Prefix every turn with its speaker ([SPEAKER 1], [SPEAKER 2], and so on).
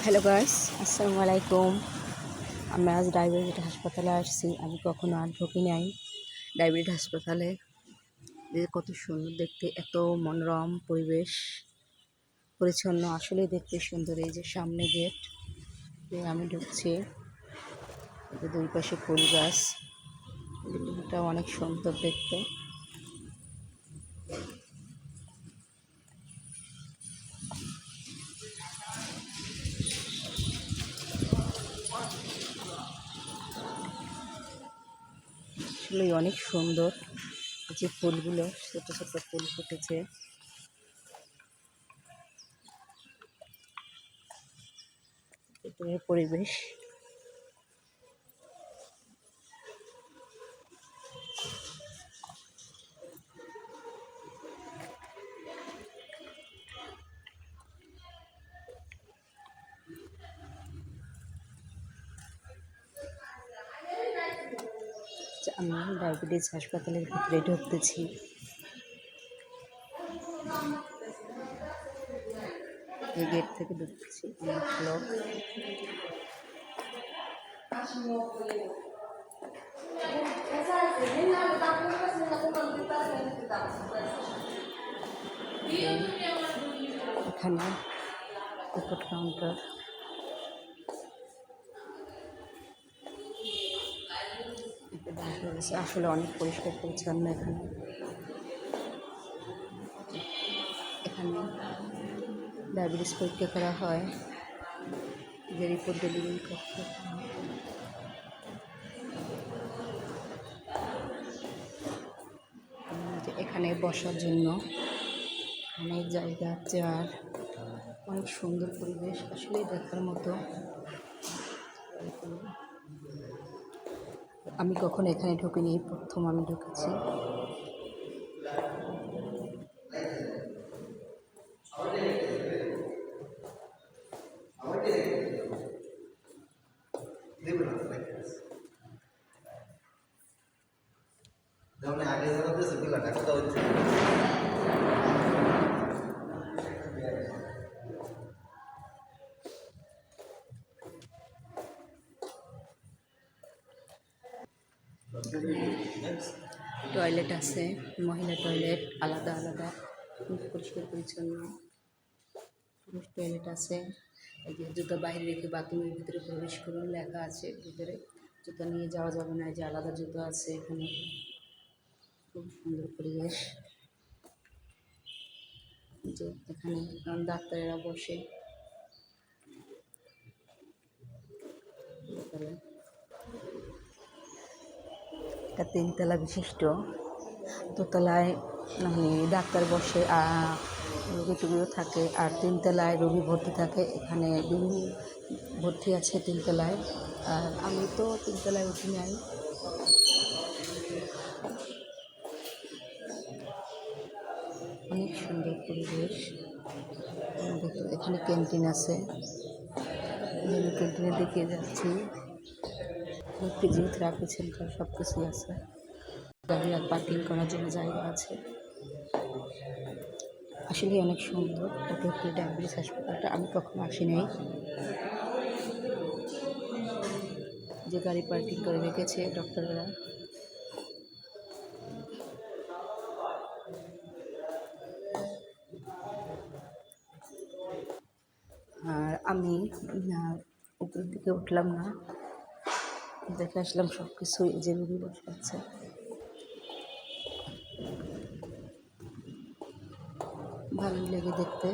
[SPEAKER 1] Hello guys, আসসালামু আলাইকুম। আমরা আজ ডায়াবেটিস হাসপাতালে আসছি। আমি কখনো আর ঢুকি নাই ডায়াবেটিস হাসপাতালে। যে কত সুন্দর দেখতে, এত মনোরম পরিবেশ, পরিচ্ছন্ন, আসলেই দেখতে সুন্দর। এই যে সামনে গেট দিয়ে আমি ঢুকছি, দুই পাশে ফুল গাছ, বিল্ডিংটা অনেক সুন্দর দেখতে। আসলেই অনেক সুন্দর। যে ফুলগুলো, ছোট ছোট ফুল ফুটেছে, ভিতরের পরিবেশ আমি ডায়াবেটিস হাসপাতালের ভিতরে ঢুকতেছি। এই গেট থেকে ঢুকতেছি, অনেক লোক। এখানে টিকিট কাউন্টার। আসলে অনেক পরিষ্কার পরিচ্ছন্ন এখানে। এখানে ডায়াবেটিস পরীক্ষা করা হয়, যে রিপোর্ট ডেলিভারি করতে হয়। এখানে বসার জন্য অনেক জায়গা, চেয়ার, অনেক সুন্দর পরিবেশ, আসলেই দেখার মতো। আমি কখনো এখানে ঢুকিনি, প্রথম আমি ঢুকেছি। টয়লেট আছে, মহিলা টয়লেট আলাদা আলাদা, পরিষ্কার পরিচ্ছন্ন। পুরুষ টয়লেট আছে। এই যে জুতো বাইরে রেখে বাথরুমের ভিতরে প্রবেশ করুন লেখা আছে, ভিতরে জুতো নিয়ে যাওয়া যাবে না, যে আলাদা জুতো আছে এখানে। খুব সুন্দর পরিবেশ। যে এখানে ডাক্তারেরা বসে। এটা 3 তলা বিশিষ্ট। দোতলায় ডাক্তার বসে, রোগী টুগিও থাকে, আর 3 তলায় রোগী ভর্তি থাকে। এখানে বিভিন্ন ভর্তি আছে 3 তলায়। আর আমি তো 3 তলায় উঠি নাই। অনেক সুন্দর পরিবেশ। এখানে ক্যান্টিন আছে, ক্যান্টিনের দিকে যাচ্ছি। ফিজিওথেরাপি সেন্টার সব কিছুই আছে। গাড়ি আর পার্কিং করার জন্য জায়গা আছে। আসলে অনেক সুন্দর। ওটা ডায়াবেটিস হাসপাতালটা আমি কখনো আসি নাই। যে গাড়ি পার্কিং করে রেখেছে ডক্টররা। আর আমি উপরের দিকে উঠলাম না, দেখে আসলাম সব কিছুই। যে রুগী বসে আছে, ভালোই লেগে দেখতে।